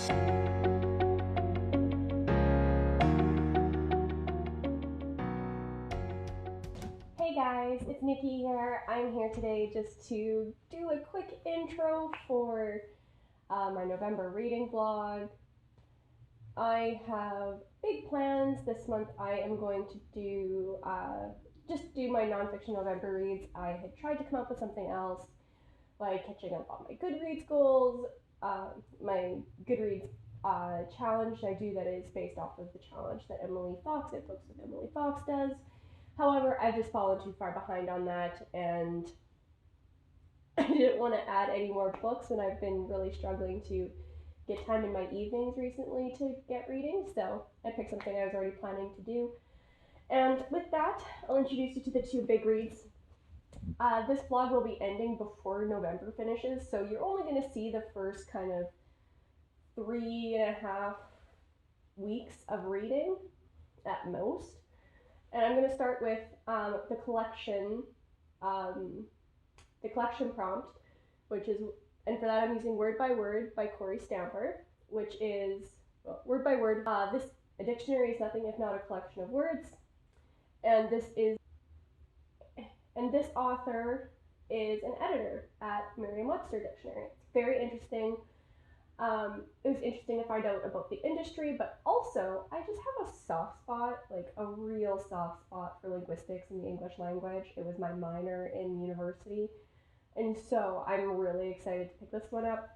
Hey guys, it's Nikki here. I'm here today just to do a quick intro for my November reading vlog. I have big plans this month. I am going to do just do my nonfiction November reads. I had tried to come up with something else, like catching up on my Goodreads goals, my Goodreads challenge I do that is based off of the challenge that Emily Fox at Books with Emily Fox does. However, I've just fallen too far behind on that, and I didn't want to add any more books, and I've been really struggling to get time in my evenings recently to get reading, so I picked something I was already planning to do. And with that, I'll introduce you to the two big reads. This vlog will be ending before November finishes, so you're only going to see the first kind of 3.5 weeks of reading at most. And I'm going to start with the collection prompt, which is, and for that I'm using Word by Word by Corey Stamper, which is, well, word by word, a dictionary is nothing if not a collection of words, and this author is an editor at Merriam-Webster Dictionary. It's very interesting. It was interesting to find out about the industry, but also I just have a soft spot, like a real soft spot for linguistics and the English language. It was my minor in university, and so I'm really excited to pick this one up.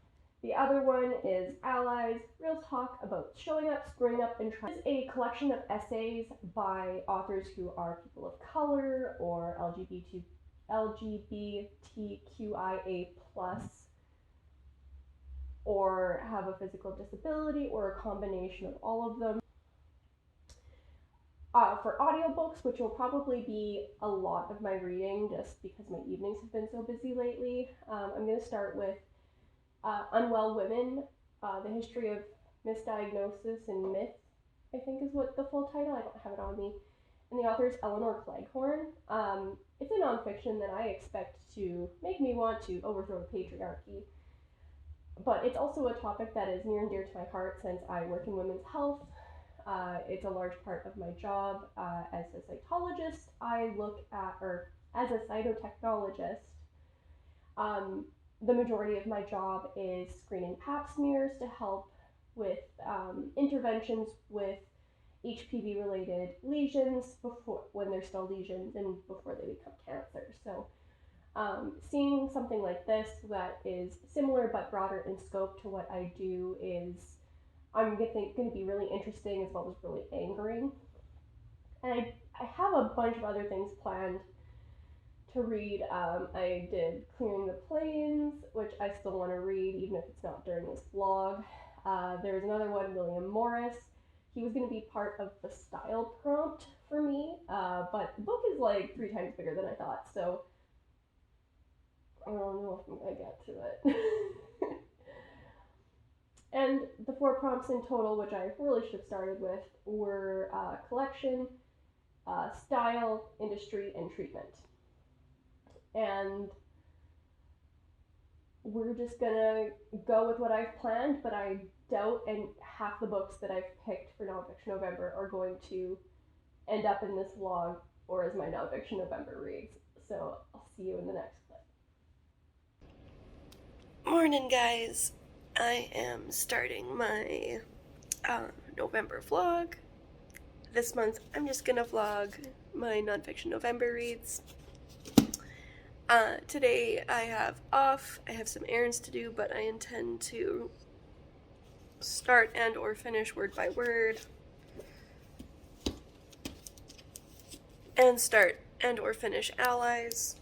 The other one is Allies, Real Talk About Showing Up, Screwing Up, and Trying. This is a collection of essays by authors who are people of color or LGBTQIA+, or have a physical disability, or a combination of all of them. For audiobooks, which will probably be a lot of my reading just because my evenings have been so busy lately, I'm going to start with Unwell Women, The History of Misdiagnosis and Myth, I think is what the full title, I don't have it on me. And the author is Eleanor Cleghorn. It's a nonfiction that I expect to make me want to overthrow the patriarchy. But it's also a topic that is near and dear to my heart since I work in women's health. It's a large part of my job as a cytologist. I look at, or as a cytotechnologist, the majority of my job is screening pap smears to help with interventions with HPV-related lesions when they're still lesions and before they become cancer. So seeing something like this that is similar but broader in scope to what I do is, I'm going to be really interesting as well as really angering. And I have a bunch of other things planned to read. I did Clearing the Plains, which I still want to read even if it's not during this vlog. There's another one, William Morris. He was going to be part of the style prompt for me, but the book is like 3 times bigger than I thought, so I don't know if I'm going to get to it. And the 4 prompts in total, which I really should have started with, were collection, style, industry, and treatment. And we're just gonna go with what I've planned, but I doubt and half the books that I've picked for Nonfiction November are going to end up in this vlog or as my Nonfiction November reads. So I'll see you in the next clip. Morning, guys. I am starting my November vlog. This month I'm just gonna vlog my Nonfiction November reads. Today I have off. I have some errands to do, but I intend to start and or finish Word by Word and start and or finish Allies,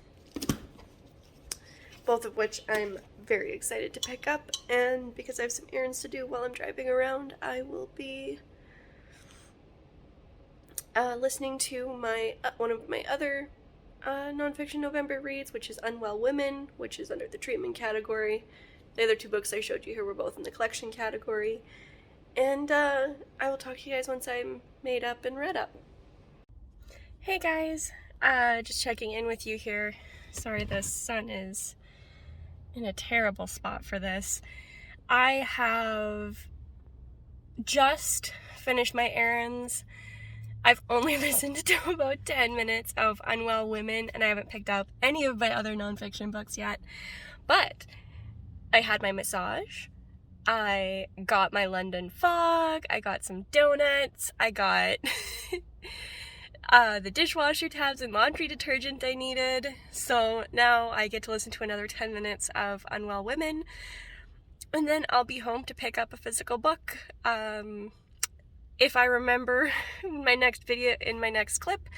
both of which I'm very excited to pick up. And because I have some errands to do while I'm driving around, I will be listening to my one of my other Nonfiction November reads, which is Unwell Women, which is under the treatment category. The other 2 books I showed you here were both in the collection category. And I will talk to you guys once I'm made up and read up. Hey guys, just checking in with you here. Sorry the sun is in a terrible spot for this. I have just finished my errands. I've only listened to about 10 minutes of Unwell Women, and I haven't picked up any of my other nonfiction books yet. But I had my massage. I got my London fog. I got some donuts. I got the dishwasher tabs and laundry detergent I needed. So now I get to listen to another 10 minutes of Unwell Women. And then I'll be home to pick up a physical book. If I remember in my next video, in my next clip,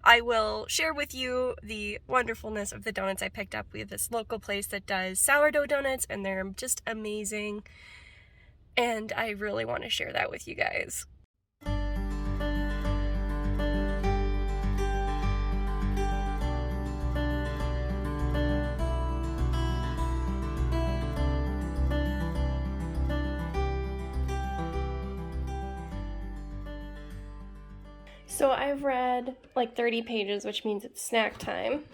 I will share with you the wonderfulness of the donuts I picked up. We have this local place that does sourdough donuts, and they're just amazing. And I really want to share that with you guys. So I've read like 30 pages, which means it's snack time.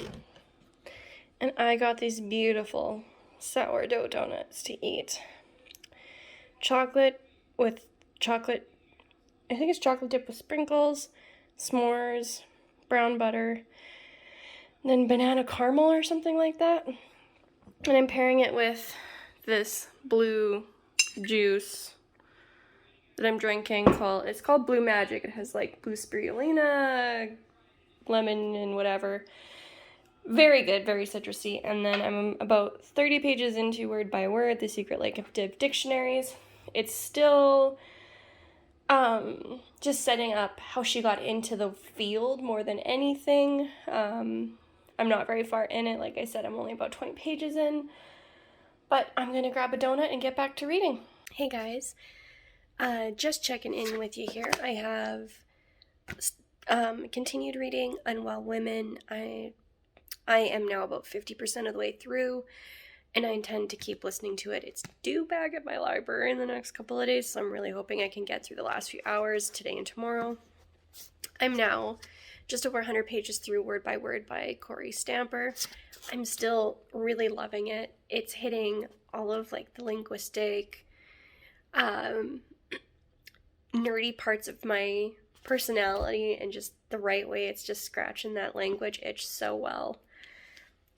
And I got these beautiful sourdough donuts to eat. Chocolate with chocolate, I think it's chocolate dip with sprinkles, s'mores, brown butter, and then banana caramel or something like that. And I'm pairing it with this blue juice that I'm drinking it's called Blue Magic. It has like blue spirulina, lemon, and whatever. Very good, very citrusy. And then I'm about 30 pages into Word by Word, The Secret Lake of Dictionaries. It's still just setting up how she got into the field more than anything. I'm not very far in it. Like I said, I'm only about 20 pages in. But I'm going to grab a donut and get back to reading. Hey guys. Just checking in with you here. I have continued reading Unwell Women. I am now about 50% of the way through, and I intend to keep listening to it. It's due back at my library in the next couple of days, so I'm really hoping I can get through the last few hours today and tomorrow. I'm now just over 100 pages through Word by Corey Stamper. I'm still really loving it. It's hitting all of like the linguistic, nerdy parts of my personality and just the right way. It's just scratching that language itch so well.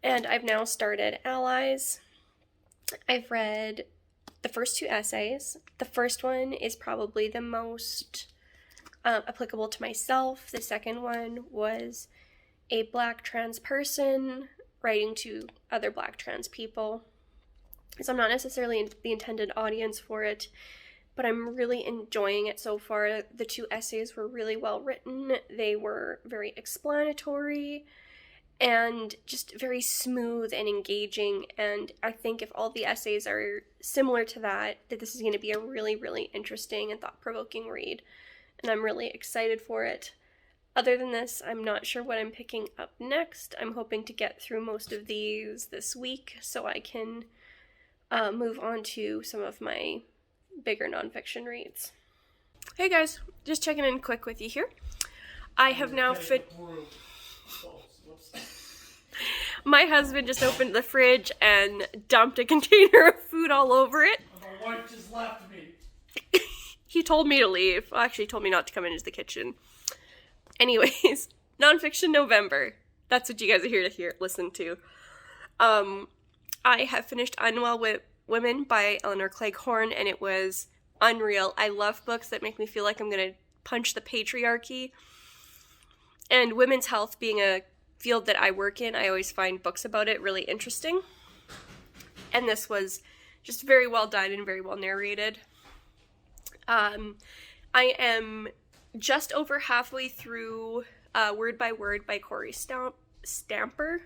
And I've now started Allies. I've read the first 2 essays. The first one is probably the most applicable to myself. The second one was a Black trans person writing to other Black trans people. So I'm not necessarily the intended audience for it, but I'm really enjoying it so far. The 2 essays were really well written. They were very explanatory and just very smooth and engaging. And I think if all the essays are similar to that this is going to be a really, really interesting and thought-provoking read. And I'm really excited for it. Other than this, I'm not sure what I'm picking up next. I'm hoping to get through most of these this week so I can move on to some of my bigger nonfiction reads. Hey guys, just checking in quick with you here. I have now my husband just opened the fridge and dumped a container of food all over it. My wife just left me. He told me to leave. Well, actually, he told me not to come into the kitchen. Anyways, Nonfiction November. That's what you guys are here to listen to. I have finished Unwell Women by Eleanor Cleghorn, and it was unreal. I love books that make me feel like I'm going to punch the patriarchy. And women's health being a field that I work in, I always find books about it really interesting. And this was just very well done and very well narrated. I am just over halfway through Word by Word by Corey Stamper.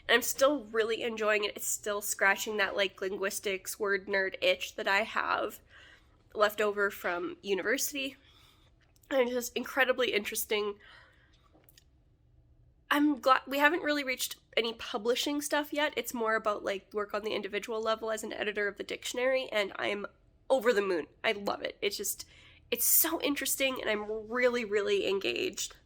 And I'm still really enjoying it. It's still scratching that like linguistics word nerd itch that I have left over from university. And it's just incredibly interesting. I'm glad we haven't really reached any publishing stuff yet. It's more about like work on the individual level as an editor of the dictionary, and I'm over the moon. I love it. It's so interesting, and I'm really, really engaged.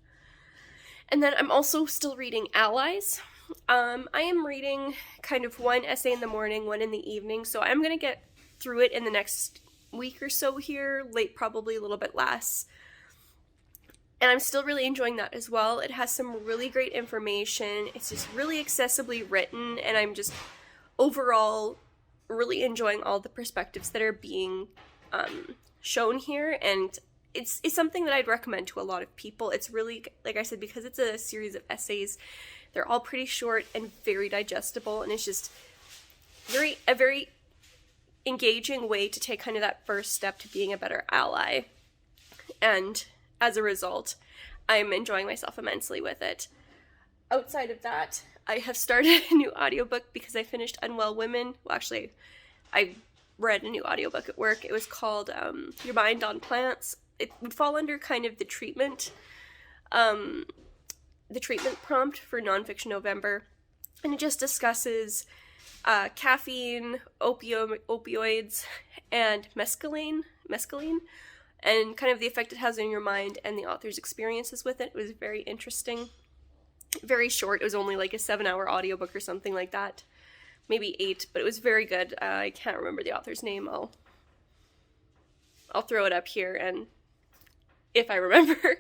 And then I'm also still reading Allies. I am reading kind of one essay in the morning, one in the evening, so I'm going to get through it in the next week or so here, late probably a little bit less. And I'm still really enjoying that as well. It has some really great information. It's just really accessibly written, and I'm just overall really enjoying all the perspectives that are being shown here. And it's something that I'd recommend to a lot of people. It's really, like I said, because it's a series of essays, they're all pretty short and very digestible, and it's just a very engaging way to take kind of that first step to being a better ally. And as a result, I'm enjoying myself immensely with it. Outside of that, I have started a new audiobook because I finished Unwell Women. Well, actually, I read a new audiobook at work. It was called Your Mind on Plants. It would fall under kind of the treatment prompt for Nonfiction November. And it just discusses caffeine, opioids, and mescaline, and kind of the effect it has on your mind and the author's experiences with it. It was very interesting. Very short. It was only like a 7-hour audiobook or something like that. Maybe 8, but it was very good. I can't remember the author's name. I'll throw it up here, and if I remember.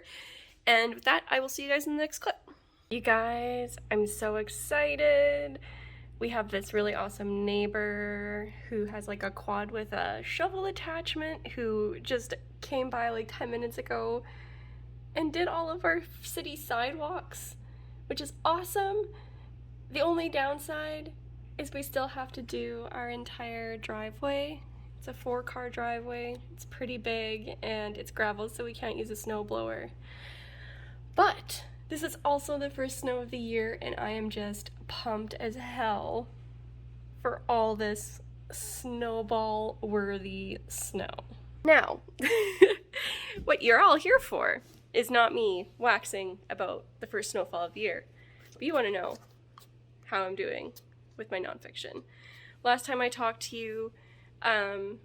And with that, I will see you guys in the next clip. You guys, I'm so excited. We have this really awesome neighbor who has like a quad with a shovel attachment who just came by like 10 minutes ago and did all of our city sidewalks, which is awesome. The only downside is we still have to do our entire driveway. It's a 4-car driveway. It's pretty big and it's gravel, so we can't use a snowblower. But this is also the first snow of the year, and I am just pumped as hell for all this snowball-worthy snow. Now, what you're all here for is not me waxing about the first snowfall of the year, but you want to know how I'm doing with my nonfiction. Last time I talked to you, I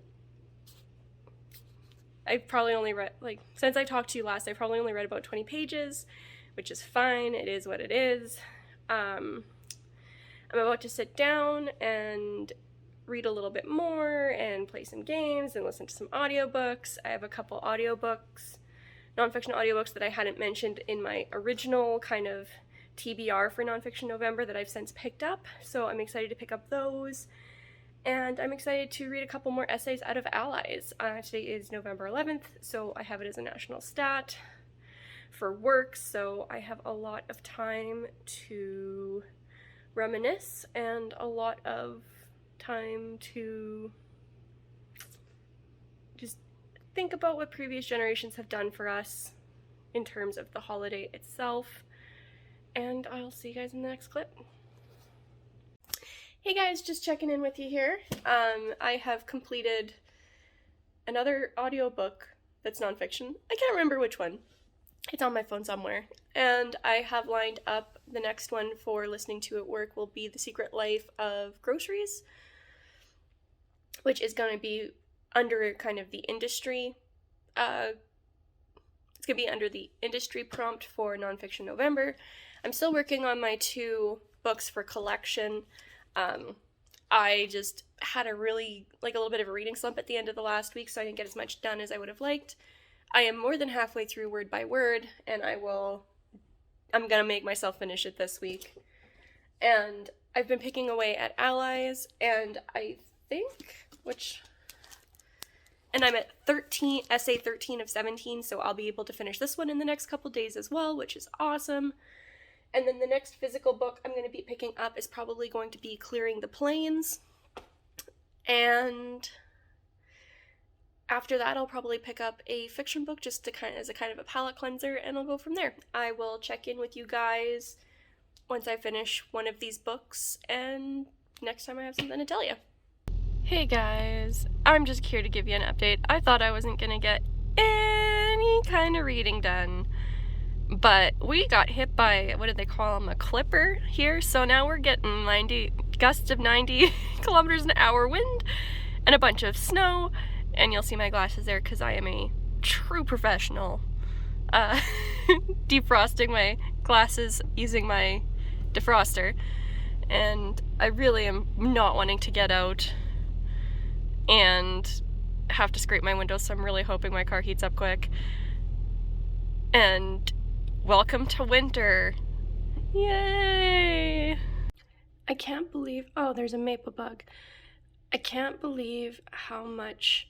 probably only read, since I talked to you last, I probably only read about 20 pages, which is fine. It is what it is. I'm about to sit down and read a little bit more and play some games and listen to some audiobooks. I have a couple audiobooks, nonfiction audiobooks that I hadn't mentioned in my original kind of TBR for Nonfiction November that I've since picked up, so I'm excited to pick up those. And I'm excited to read a couple more essays out of Allies. Today is November 11th, so I have it as a national stat for work, so I have a lot of time to reminisce and a lot of time to just think about what previous generations have done for us in terms of the holiday itself. And I'll see you guys in the next clip. Hey guys, just checking in with you here. I have completed another audiobook that's nonfiction. I can't remember which one. It's on my phone somewhere. And I have lined up the next one for listening to at work will be The Secret Life of Groceries, which is going to be under kind of the industry. It's going to be under the industry prompt for Nonfiction November. I'm still working on my 2 books for collection. I just had a little bit of a reading slump at the end of the last week, so I didn't get as much done as I would have liked. I am more than halfway through word by word, and I'm gonna make myself finish it this week. And I've been picking away at Allies, and I'm at essay 13 of 17, so I'll be able to finish this one in the next couple days as well, which is awesome. And then the next physical book I'm going to be picking up is probably going to be Clearing the Plains. And after that, I'll probably pick up a fiction book just to as a kind of a palate cleanser, and I'll go from there. I will check in with you guys once I finish one of these books, and next time I have something to tell you. Hey guys, I'm just here to give you an update. I thought I wasn't going to get any kind of reading done, but we got hit by, what did they call them, a clipper here, so now we're getting gusts of 90 kilometers an hour wind and a bunch of snow, and you'll see my glasses there because I am a true professional defrosting my glasses using my defroster, and I really am not wanting to get out and have to scrape my windows, so I'm really hoping my car heats up quick. And welcome to winter. Yay! I can't believe, oh, there's a maple bug. I can't believe how much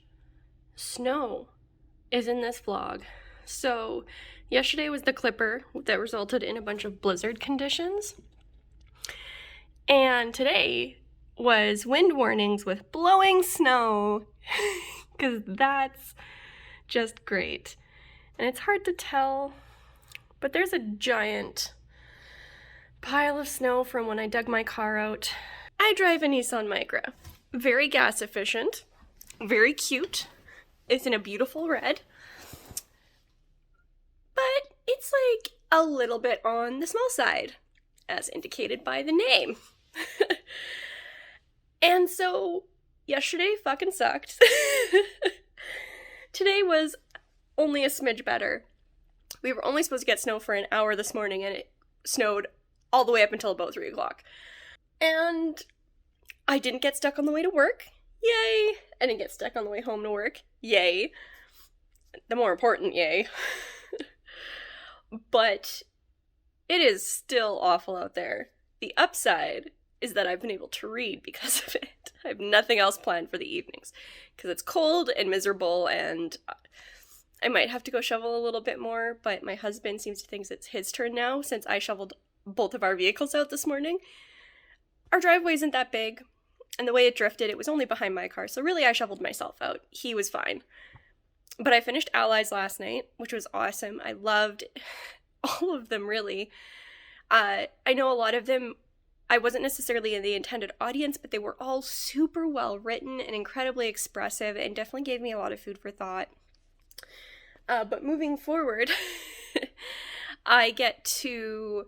snow is in this vlog. So yesterday was the clipper that resulted in a bunch of blizzard conditions. And today was wind warnings with blowing snow, because that's just great. And it's hard to tell, but there's a giant pile of snow from when I dug my car out. I drive a Nissan Micra. Very gas efficient, very cute. It's in a beautiful red, but it's like a little bit on the small side, as indicated by the name. And so yesterday fucking sucked. Today was only a smidge better. We were only supposed to get snow for an hour this morning, and it snowed all the way up until about 3 o'clock. And I didn't get stuck on the way to work. Yay! I didn't get stuck on the way home to work. Yay. The more important yay. But it is still awful out there. The upside is that I've been able to read because of it. I have nothing else planned for the evenings because it's cold and miserable, and I might have to go shovel a little bit more, but my husband seems to think it's his turn now since I shoveled both of our vehicles out this morning. Our driveway isn't that big, and the way it drifted, it was only behind my car, so really I shoveled myself out. He was fine. But I finished Allies last night, which was awesome. I loved all of them, really. I know a lot of them, I wasn't necessarily in the intended audience, but they were all super well written and incredibly expressive, and definitely gave me a lot of food for thought. But moving forward, I get to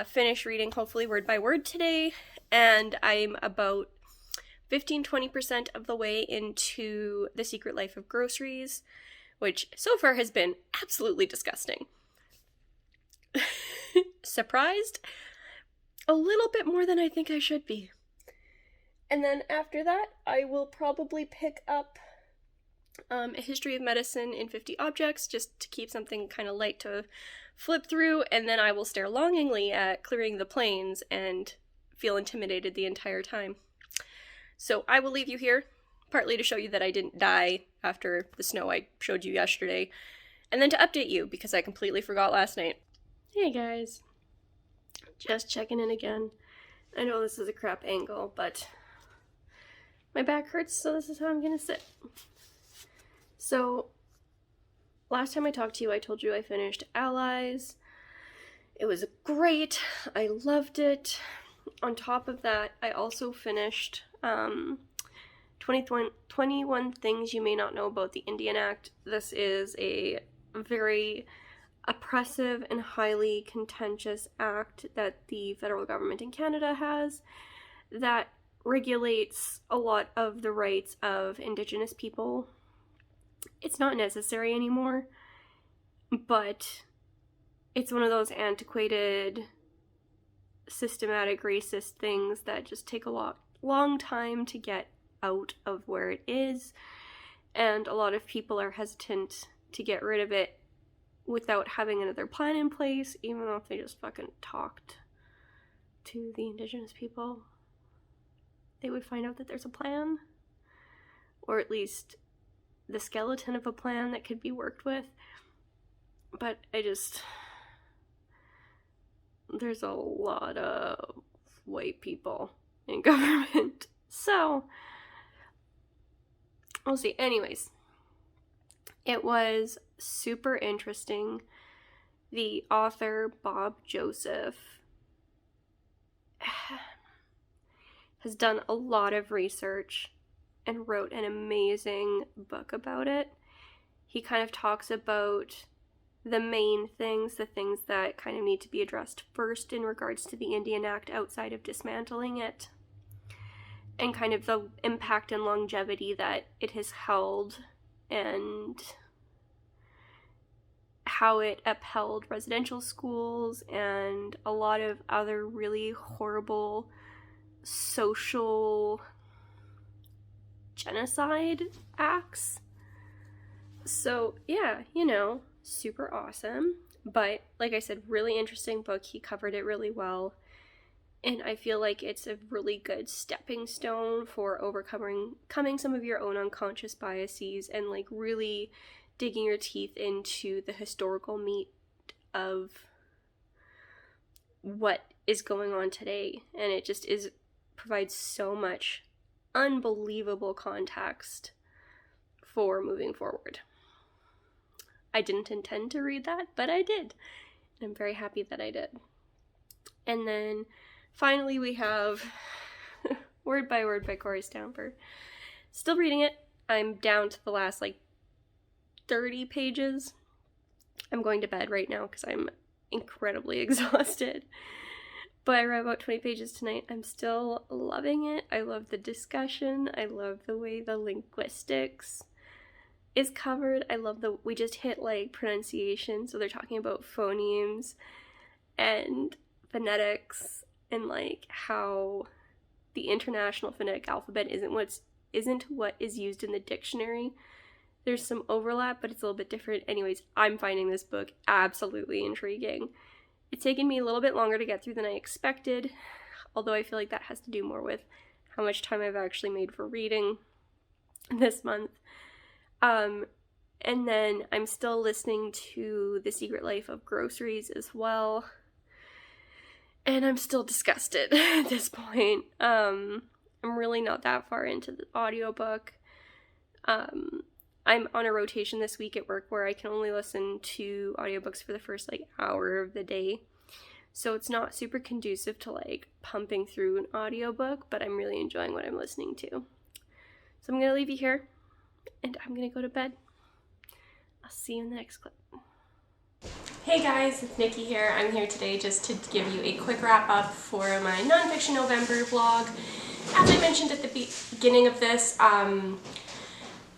finish reading, hopefully word by word today, and I'm about 15-20% of the way into The Secret Life of Groceries, which so far has been absolutely disgusting. Surprised? A little bit more than I think I should be. And then after that, I will probably pick up A History of Medicine in 50 Objects, just to keep something kind of light to flip through, and then I will stare longingly at Clearing the Plains and feel intimidated the entire time. So I will leave you here, partly to show you that I didn't die after the snow I showed you yesterday, and then to update you, because I completely forgot last night. Hey guys. Just checking in again. I know this is a crap angle, but my back hurts, so this is how I'm gonna sit. So, last time I talked to you, I told you I finished Allies. It was great. I loved it. On top of that, I also finished 21 Things You May Not Know About the Indian Act. This is a very oppressive and highly contentious act that the federal government in Canada has that regulates a lot of the rights of Indigenous people. It's not necessary anymore, but it's one of those antiquated, systematic racist things that just take a long time to get out of where it is, and a lot of people are hesitant to get rid of it without having another plan in place, even though if they just fucking talked to the Indigenous people, they would find out that there's a plan, or at least the skeleton of a plan that could be worked with. But there's a lot of white people in government, so we'll see. Anyways, it was super interesting. The author, Bob Joseph, has done a lot of research and wrote an amazing book about it. He kind of talks about the main things, the things that kind of need to be addressed first in regards to the Indian Act outside of dismantling it, and kind of the impact and longevity that it has held, and how it upheld residential schools and a lot of other really horrible social genocide acts. So yeah, you know, super awesome. But like I said, really interesting book. He covered it really well. And I feel like it's a really good stepping stone for overcoming some of your own unconscious biases and like really digging your teeth into the historical meat of what is going on today. And it just provides so much unbelievable context for moving forward. I didn't intend to read that, but I did. And I'm very happy that I did. And then finally we have Word by Word by Corey Stamper. Still reading it. I'm down to the last 30 pages. I'm going to bed right now because I'm incredibly exhausted. But I read about 20 pages tonight. I'm still loving it. I love the discussion. I love the way the linguistics is covered. I love we just hit pronunciation. So they're talking about phonemes and phonetics and how the International Phonetic Alphabet isn't what is used in the dictionary. There's some overlap, but it's a little bit different. Anyways, I'm finding this book absolutely intriguing. It's taken me a little bit longer to get through than I expected, although I feel like that has to do more with how much time I've actually made for reading this month. And then I'm still listening to The Secret Life of Groceries as well. And I'm still disgusted at this point. I'm really not that far into the audiobook. I'm on a rotation this week at work where I can only listen to audiobooks for the first hour of the day. So it's not super conducive to pumping through an audiobook, but I'm really enjoying what I'm listening to. So I'm going to leave you here and I'm going to go to bed. I'll see you in the next clip. Hey guys, it's Nikki here. I'm here today just to give you a quick wrap up for my Nonfiction November vlog. As I mentioned at the beginning of this,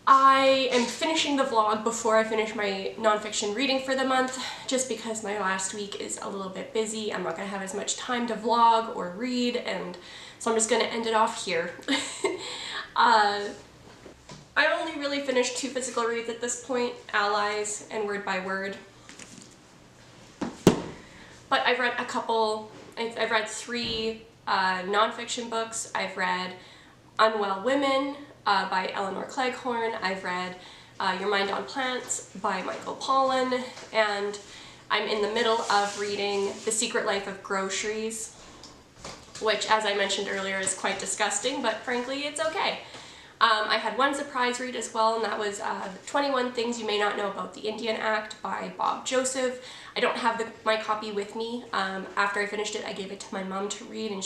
I am finishing the vlog before I finish my nonfiction reading for the month, just because my last week is a little bit busy. I'm not going to have as much time to vlog or read, and so I'm just going to end it off here. I only really finished 2 physical reads at this point, Allies and Word by Word. But I've read I've read 3 nonfiction books. I've read Unwell Women by Eleanor Cleghorn. I've read Your Mind on Plants by Michael Pollan, and I'm in the middle of reading The Secret Life of Groceries, which, as I mentioned earlier, is quite disgusting, but frankly, it's okay. I had one surprise read as well, and that was 21 Things You May Not Know About the Indian Act by Bob Joseph. I don't have my copy with me. After I finished it, I gave it to my mom to read, and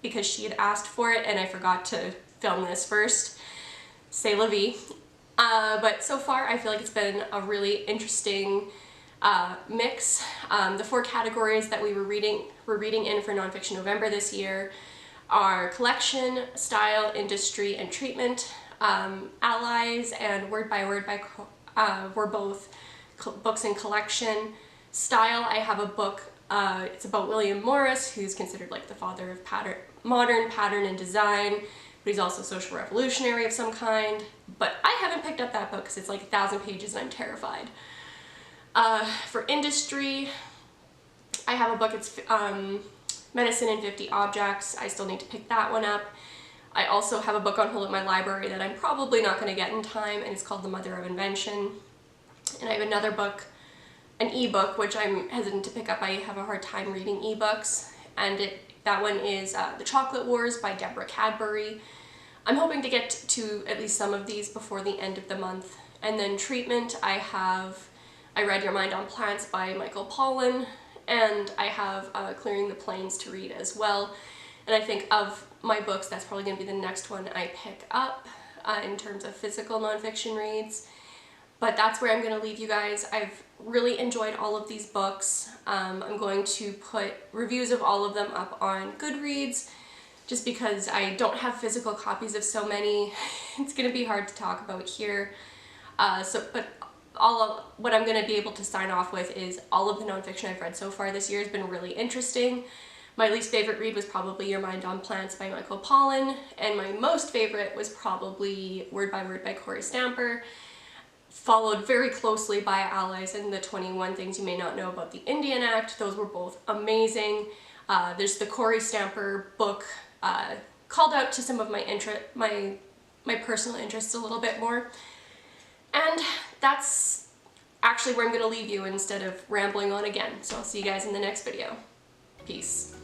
because she had asked for it, and I forgot to film this first. C'est la vie. But so far, I feel like it's been a really interesting mix. The 4 categories that we're reading in for Nonfiction November this year are collection, style, industry, and treatment. Allies and Word by Word were both books in collection. Style, I have a book, it's about William Morris, who's considered the father of modern pattern and design, but he's also a social revolutionary of some kind. But I haven't picked up that book because it's 1,000 pages and I'm terrified. For industry, I have a book, it's Medicine in 50 Objects. I still need to pick that one up. I also have a book on hold at my library that I'm probably not going to get in time, and it's called The Mother of Invention. And I have another book, an ebook, which I'm hesitant to pick up. I have a hard time reading ebooks, and that one is The Chocolate Wars by Deborah Cadbury. I'm hoping to get to at least some of these before the end of the month. And then treatment, I read Your Mind on Plants by Michael Pollan, and I have Clearing the Plains to read as well. And I think of my books, that's probably going to be the next one I pick up in terms of physical nonfiction reads. But that's where I'm going to leave you guys. I've really enjoyed all of these books. I'm going to put reviews of all of them up on Goodreads, just because I don't have physical copies of so many. It's going to be hard to talk about here. What I'm going to be able to sign off with is all of the nonfiction I've read so far this year has been really interesting, My least favorite read was probably Your Mind on Plants by Michael Pollan, and my most favorite was probably Word by Word by Corey Stamper, followed very closely by Allies and the 21 Things You May Not Know About the Indian Act. Those were both amazing. There's the Corey Stamper book, called out to some of my personal interests a little bit more. And that's actually where I'm going to leave you instead of rambling on again. So I'll see you guys in the next video. Peace.